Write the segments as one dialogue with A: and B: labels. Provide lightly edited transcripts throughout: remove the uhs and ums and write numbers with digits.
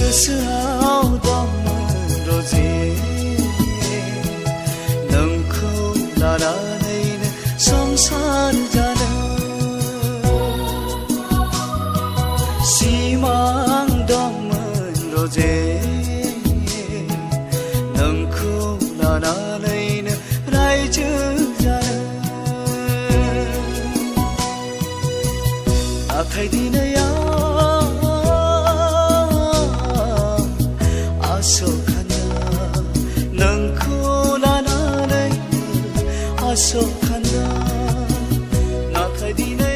A: गोसोआव दंमोन रजे नोंखौ लानानैनो संसार जानो सिमां दंमोन रजे नोंखौ लानानैनो रायजो जानो नाथाय दिनै आसखान्दा नाथाय दिनै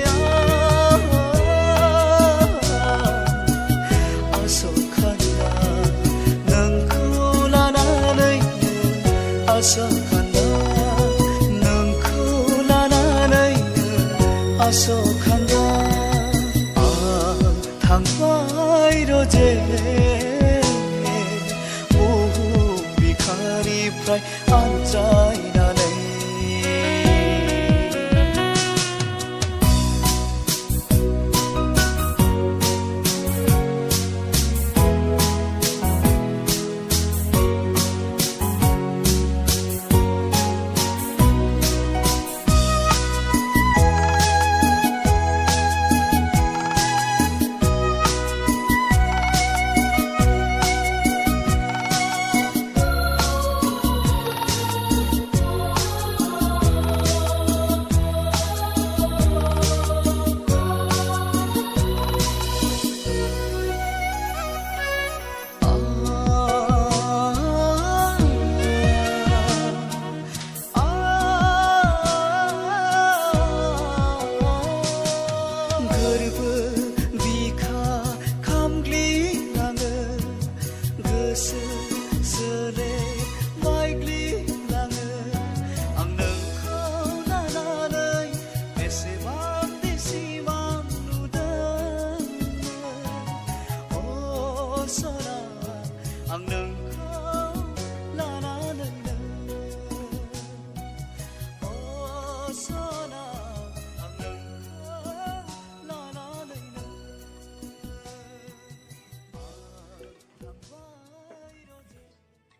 A: आसखान्दा नोंखौ लानानैनो आसखान्दा नोंखौ लानानैनो आसखान्दा आं थांबाय रजे बिखानिफ्राय आनज्रायनानै I'm no